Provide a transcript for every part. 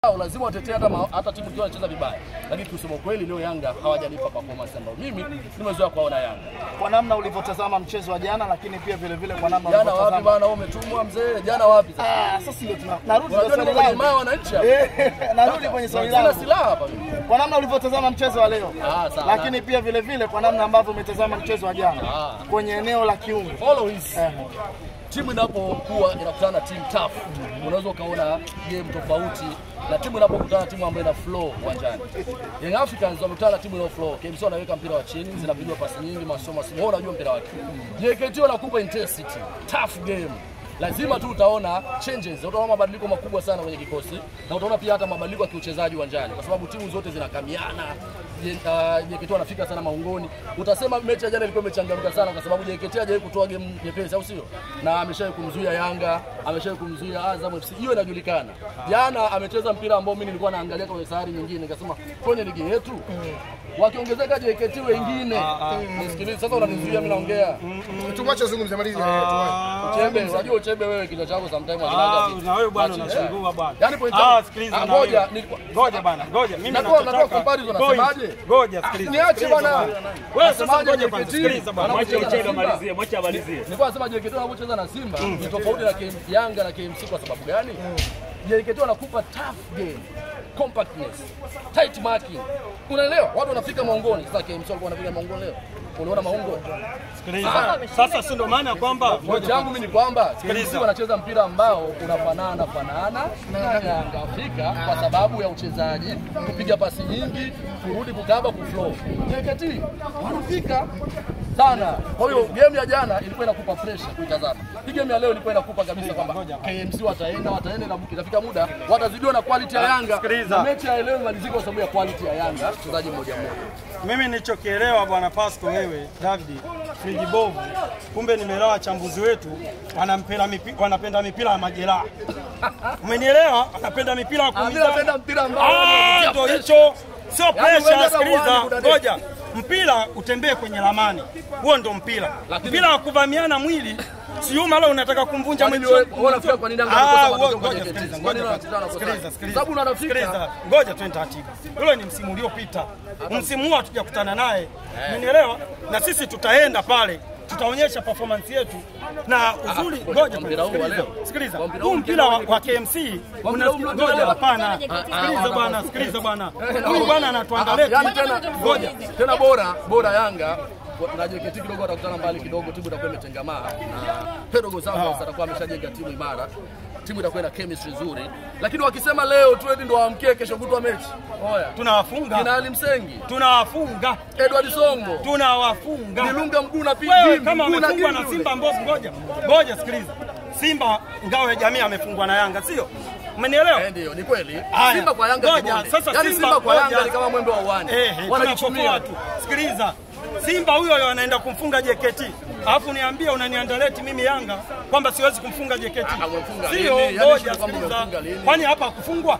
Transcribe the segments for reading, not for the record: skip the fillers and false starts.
Lazima watetee hata timu ikiwa inacheza vibaya. Lakini kusema kweli leo Yanga hawajalipa performance ambayo mimi nimezoea kuona Yanga. Kwa namna ulivyotazama mchezo wa jana, lakini pia vile vile kwa namna jana wapi bana wewe umetumwa mzee? Jana wapi sasa? Sasa ndio narudi kwa swali langu. Jamaa wananchi hapa. Narudi kwenye swali langu. Sina silaha hapa. Kwa namna ulivyotazama mchezo wa leo. Lakini pia vile vile kwa namna ambavyo umetazama mchezo wa jana kwenye eneo la kiungo. Always. Timu inapokuwa inakutana na timu tough, unaweza ukaona game tofauti na timu inapokutana na timu ambayo ina flow uwanjani. Young Africans wamekutana na timu ina flow. KMC wanaweka mpira wa chini, zinapigwa pasi nyingi, masoma simu. Unajua mpira wake. JKT wanakupa intensity, tough game. Lazima tu utaona changes, utaona mabadiliko makubwa sana kwenye kikosi na utaona pia hata mabadiliko ya kiuchezaji uwanjani kwa sababu timu zote zinakamiana. JKT wanafika sana maungoni. Utasema mechi ya jana ilikuwa imechangamka sana kwa sababu JKT hajawahi kutoa game nyepesi au sio? Na ameshawahi kumzuia Yanga, ameshawahi kumzuia Azam FC. Hiyo inajulikana. Jana amecheza mpira ambao mimi nilikuwa naangalia kwa safari nyingine nikasema kwenye ligi yetu wakiongezeka JKT wengine. Nisikilize sasa unanizuia mimi naongea. Tumacho zungumza malizi. Uchebe, unajua uchebe wewe kichwa chako sometimes unataka na wewe bwana unasumbua bwana. Yaani point sikiliza ngoja bwana. Ngoja mimi nataka comparison unasemaje? Ngoja sikiliza. Niache bwana. Wewe sasa ngoja bwana sikiliza bwana. Mwache uchebe amalizie, mwache amalizie. Nilikuwa nasema JKT wanapocheza na Simba ni tofauti na Yanga na KMC kwa sababu gani? JKT wanakupa tough game, compactness, tight marking. Unaelewa? Watu wanafika maongoni. Sasa KMC walikuwa wanapiga maongoni leo. Unaona maungo? Sikiliza. Sasa si ndo maana kwamba hoja yangu mimi ni kwamba KMC wanacheza mpira ambao unafanana na Yanga Afrika kwa sababu ya uchezaji, kupiga pasi nyingi, kurudi kukaba kuflow. JKT wanafika sana. Kwa hiyo game ya jana ilikuwa inakupa pressure kuitazama. Hii game ya leo ilikuwa inakupa kabisa kwamba KMC wataenda na itafika muda watazidiwa na quality ya Yanga. Mechi ya leo imalizika kwa sababu ya quality ya Yanga, mchezaji mmoja mmoja. Mimi nilichokielewa bwana Pasco wewe David Friji Bovu, kumbe nimeelewa chambuzi wetu wanapenda mipira ya majeraha. Umenielewa? Wanapenda mipira ya kuumiza. Wanapenda mpira ambao ndio hicho. Sio pressure, sikiliza. Ngoja. Mpira utembee kwenye ramani. Huo ndio mpira. Mpira wa kuvamiana mwili. Siuma leo unataka kumvunja mwili. Unafikiri kwa nini Yanga anakosa matokeo? Sikiliza. Sababu unafika. Ngoja twende taratibu. Yule ni msimu uliopita. Msimu huu hatujakutana naye. Unielewa? Na sisi tutaenda pale. Tutaonyesha performance yetu na uzuri. Ngoja sikiliza. Huu mpira wa KMC ngoja hapana. Sikiliza bwana. Huyu bwana anatuangalia ngoja. Tena bora Yanga na JKT kidogo watakutana mbali kidogo, timu itakuwa imetengamaa na Pedro Gonzalez atakuwa ameshajenga timu imara. Timu itakuwa na chemistry nzuri. Lakini wakisema leo tu eti ndo waamkie kesho kutwa mechi. Oya, tunawafunga. Kina Ali Msengi tunawafunga. Edward Songo tunawafunga. Nilunga mguu na pigi. Kama amefungwa na Simba Mbozi ngoja sikiliza. Simba ngao ya jamii amefungwa na Yanga, sio? Umenielewa? Ndio, ni kweli. Simba kwa Yanga ngoja. Sasa Simba kwa Yanga ni kama mwembe wa uwanja. Wanajichumia tu. Sikiliza. Simba huyo anaenda kumfunga JKT. Alafu niambie unaniandaleti mimi Yanga kwamba siwezi kumfunga JKT. Sio ngoja sikiliza. Kwani hapa kufungwa?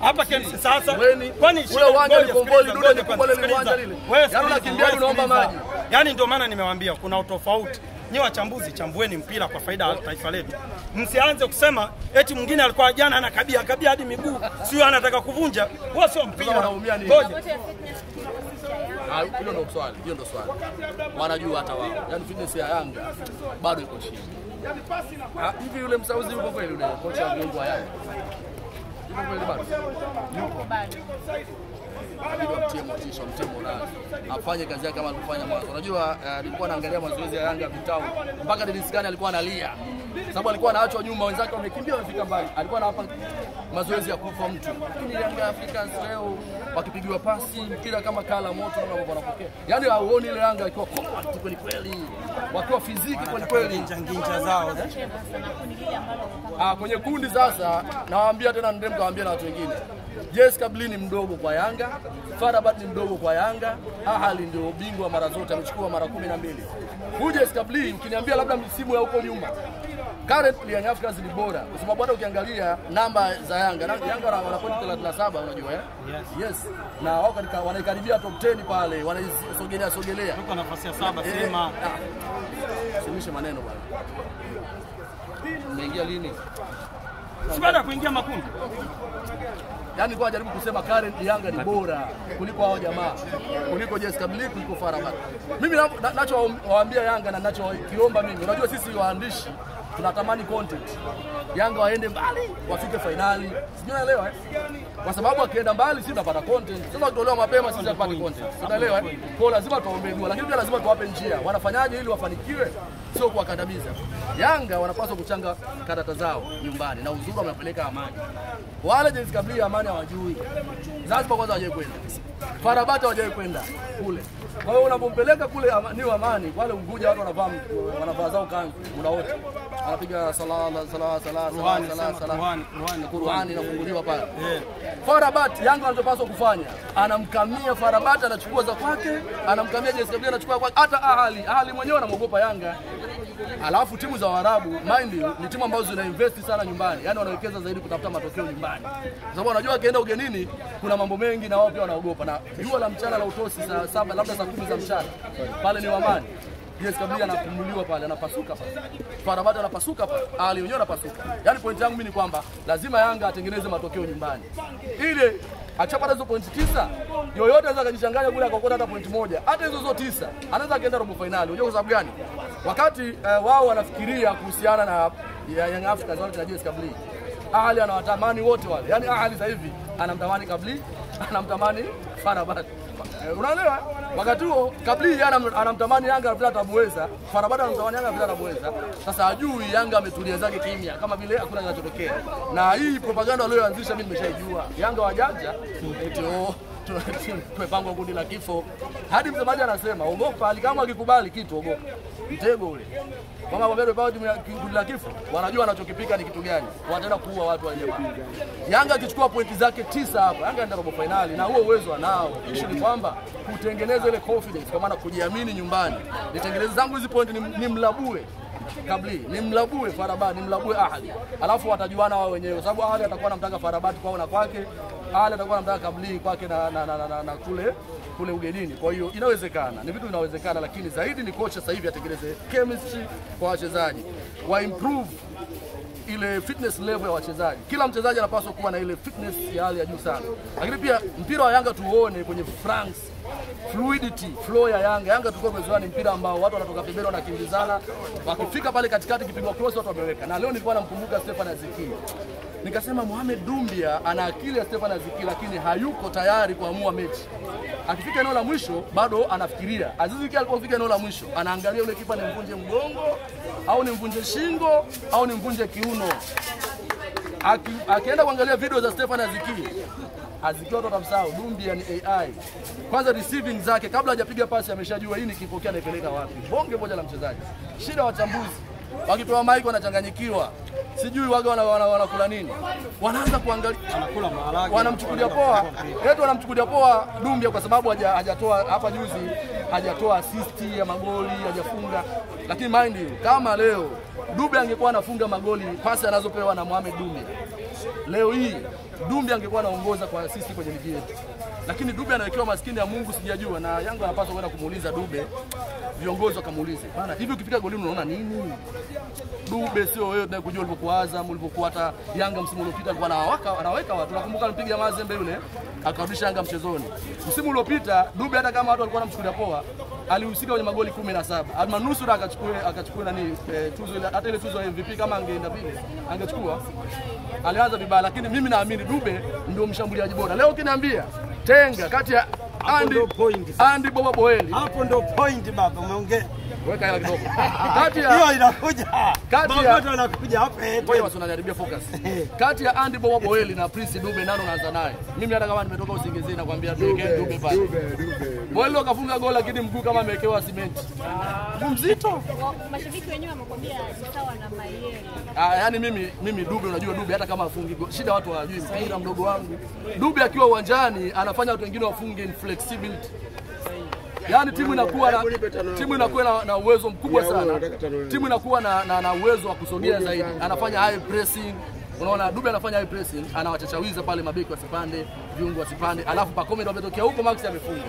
Hapa KMC sasa. Kwani ule uwanja ni komboli dude ni kubwa ile uwanja lile. Yaani unakimbia unaomba maji. Yaani ndio maana nimewaambia kuna utofauti. Nyi wachambuzi chambueni mpira kwa faida ya taifa letu. Msianze kusema eti mwingine alikuwa jana anakabia hadi miguu. Sio anataka kuvunja. Huo sio mpira. Ngoja. Hiyo ndio swali. Wanajua hata wao. Yaani fitness ya Yanga bado iko chini. Hivi yule Msauzi yuko kweli yule kocha wa viungo wa Yanga? Yuko kweli bado? Yuko bado. Mtemo na afanye kazi yake kama alifanya mwanzo. Unajua nilikuwa naangalia mazoezi ya Yanga Vitao mpaka Deniskani alikuwa analia. Sababu alikuwa anaachwa nyuma, wenzake wamekimbia wamefika mbali. Alikuwa anawapa mazoezi ya kufa mtu. Lakini Yanga Africans leo wakipigiwa pasi mpira kama kala moto na wanapokea. Yaani hauoni ile Yanga ikiwa compact kweli kweli. Wakiwa fiziki kweli kweli nginja zao. Kwenye kundi sasa nawaambia tena ndio mkawaambia na watu wengine. Jesse Kabli ni mdogo kwa Yanga, Farabat ni mdogo kwa Yanga, Ahali ndio bingwa mara zote amechukua mara 12. Huyu Jesse Kabli ukiniambia labda msimu ya huko nyuma. Currently Young Africans ni bora kwa sababu hata ukiangalia namba za Yanga wana point 37 unajua Yes. Na wao wanaikaribia top 10 pale, wanaisogelea. Tuko nafasi ya 7 sema. Simishe maneno bwana. Umeingia lini? Si baada ya kuingia makundi. yani kwa jaribu kusema current Yanga ni bora kuliko hao jamaa, kuliko JS Kabylie, kuliko FAR Rabat. Mimi nachowaambia Yanga na ninachokiomba mimi, unajua sisi waandishi tunatamani content. Yanga waende mbali, wafike finali. Sijui unaelewa Kwa sababu akienda mbali sisi tunapata content. Sasa tutolewa mapema sisi tupate content. Unaelewa Kwa lazima tuombe dua, lakini pia lazima tuwape njia. Wanafanyaje ili wafanikiwe? Sio kuwakandamiza. Yanga wanapaswa kuchanga karata zao nyumbani na uzuri wamepeleka Amani. Wale JS Kabylie Amani hawajui. Zanzibar kwanza hawajawahi kwenda. FAR Rabat hawajawahi kwenda kule. Kwa hiyo unapompeleka kule ni Amani, wale Unguja watu wanavaa zao kanzu muda wote. Anapiga Qur'ani inafunguliwa pale. FAR Rabat Yanga wanachopaswa kufanya, anamkamia FAR Rabat, anachukua za kwake, anamkamia JS Kabylie anachukua kwake, hata Ahli mwenyewe anamuogopa Yanga. Alafu timu za Waarabu mind ni timu ambazo zina invest sana nyumbani. Yaani wanawekeza zaidi kutafuta matokeo nyumbani. Kwa sababu wanajua akienda ugenini kuna mambo mengi na wao pia wanaogopa. Na jua la mchana la utosi saa 7 labda saa 10 za mchana. Pale ni Amani. JS Kabylie anapumuliwa pale, anapasuka pale. FAR Rabat anapasuka pale. Ahli wenyewe anapasuka. Yaani point yangu mimi ni kwamba lazima Yanga atengeneze matokeo nyumbani. Ile achapata hizo point 9, yoyote anaweza kujichanganya kule akakota hata point 1. Hata hizo zote 9, anaweza kaenda robo finali. Unajua kwa sababu gani? Wakati wao wanafikiria kuhusiana na Young Africans wale na JS Kabylie, Ahli anawatamani wote wale. Yaani Ahli sasa hivi anamtamani Kabylie, anamtamani FAR Rabat. Unaelewa? Wakati huo Kabylie anamtamani Yanga bila tabuweza, FAR Rabat anamtamani Yanga bila tabuweza. Sasa ajui Yanga ametulia zake kimya kama vile hakuna kinachotokea. Na hii propaganda walioanzisha mimi nimeshaijua. Yanga wajanja eti tumepangwa kundi la kifo. Hadi msemaji anasema ogopa, kama akikubali kitu ogopa. Mtego ule. Kama wabebe pao timu ya kundi la kifo, wanajua anachokipika ni kitu gani. Wataenda kuua watu wa jamaa. Yanga akichukua pointi zake 9 hapa, Yanga anaenda robo finali na huo uwezo anao. Issue ni kwamba kutengeneza ile confidence, kwa maana kujiamini nyumbani. Nitengeneze zangu hizi pointi ni mlabue Kabylie, ni mlabue FAR Rabat, ni mlabue Ahli. Alafu watajuana wao wenyewe. Kwa sababu Ahli atakuwa anamtaka FAR Rabat kwao na kwake, Ahli atakuwa anamtaka Kabylie kwake na kule ugenini. Kwa hiyo inawezekana, ni vitu vinawezekana, lakini zaidi ni kocha sasa hivi atengeneze chemistry kwa wachezaji, wa improve ile fitness level ya wachezaji. Kila mchezaji anapaswa kuwa na ile fitness ya hali ya juu sana. Lakini pia mpira wa Yanga tuone kwenye France fluidity, flow ya Yanga. Yanga tulikuwa tumezoea mpira ambao watu wanatoka pembeni wanakimbizana, wakifika pale katikati kipigwa cross watu wameweka. Na leo nilikuwa namkumbuka Stefan Aziki. Nikasema Mohamed Doumbia ana akili ya Stefan Aziki, lakini hayuko tayari kuamua mechi. Akifika eneo la mwisho bado anafikiria. Azizi Ki alipofika eneo la mwisho anaangalia yule kipa nimvunje mgongo au nimvunje shingo au nimvunje kiuno. Akienda kuangalia video za Stefan Aziki watu watamsahau. Doumbia ni AI. Kwanza receiving zake kabla hajapiga pasi ameshajua hii nikipokea naipeleka wapi. Bonge moja la mchezaji. Shida wachambuzi wakitoa mic wanachanganyikiwa. Sijui waga wanakula nini. Wanaanza kuangalia anakula maharage. Wanamchukulia poa. Yetu wanamchukulia poa Doumbia kwa sababu hajatoa hapa juzi, hajatoa assist ya magoli, hajafunga. Lakini mind you, kama leo Doumbia angekuwa anafunga magoli pasi anazopewa na Mohamed Doumbia, leo hii Doumbia angekuwa anaongoza kwa assist kwenye ligi yetu. Lakini Doumbia anawekewa maskini ya Mungu sijajua, na Yanga anapaswa kwenda kumuuliza Doumbia, viongozi wakamuulize. Bana, hivi ukifika golini unaona nini? Doumbia sio wewe tunayekujua ulipokuwa Azam, ulipokuwa hata Yanga msimu uliopita alikuwa anaweka watu. Nakumbuka alipiga Mazembe yule, akarudisha Yanga mchezoni. Msimu uliopita Doumbia hata kama watu walikuwa wanamchukulia poa, alihusika kwenye magoli 17. Almanusura akachukua nani tuzo ile, hata ile tuzo ya MVP kama angeenda vile angechukua. Alianza vibaya, lakini mimi naamini Doumbia ndio mshambuliaji bora. Leo ukiniambia tenga kati ya Andy Boba Boeli, hapo ndio point baba, umeongea. Weka hela kidogo. Kati ya hiyo inakuja. Kati ya ndio inakuja hapa. Wewe unaniharibia focus. Kati ya Andy Boba Boeli na Prince Dube nani unaanza naye? Mimi hata kama nimetoka usingizini nakwambia Dube pale. Boeli akafunga goli lakini mguu kama amewekewa simenti. Mzito. Mashabiki wenyewe wamekwambia ni sawa na Mayele. Yaani mimi Dube, unajua Dube hata kama afungi goli, shida watu hawajui mpira mdogo wangu. Dube akiwa uwanjani anafanya watu wengine wafunge inflexibility. Yaani timu inakuwa na uwezo mkubwa sana. Timu inakuwa na uwezo wa kusogea zaidi. Anafanya high pressing. Unaona Dube anafanya high pressing, anawachachawiza pale mabeki wasipande, viungo wasipande, alafu Pacome ndio ametokea huko Max amefunga.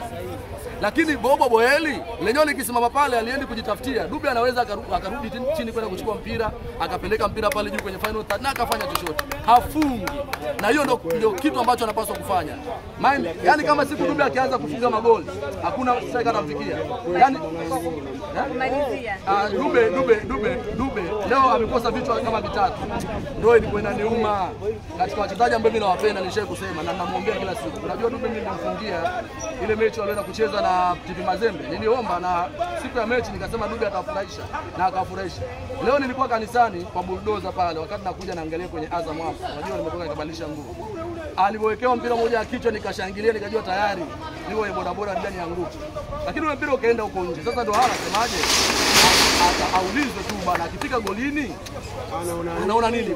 Lakini Bobo Boeli lenyewe likisimama pale aliendi kujitafutia. Dube anaweza akarudi chini kwenda kuchukua mpira, akapeleka mpira pale juu kwenye final third na akafanya chochote. Hafungi. Na hiyo ndio kitu ambacho anapaswa kufanya. Yaani kama siku Dube akianza kufunga magoli, hakuna striker atamfikia. Yaani kumalizia. Dube leo amekosa vichwa kama vitatu. Ndio ilikuwa inaniuma. Katika wachezaji ambao mimi nawapenda nishaye kusema na ninamuombea kila siku. Unajua Dube mimi nilimfungia ile mechi walienda kucheza na TP Mazembe. Niliomba na siku ya mechi nikasema Dube atafurahisha na akafurahisha. Leo nilikuwa kanisani kwa bulldozer pale wakati nakuja naangalia kwenye Azam hapo. Unajua nimetoka nikabadilisha nguo. Alipowekewa mpira mmoja ya kichwa nikashangilia nikajua tayari niko kwenye bodaboda ndani ya nguo. Lakini ule mpira ukaenda huko nje. Sasa ndio anasemaje? Aulizwe tu bana akifika golini anaona nini?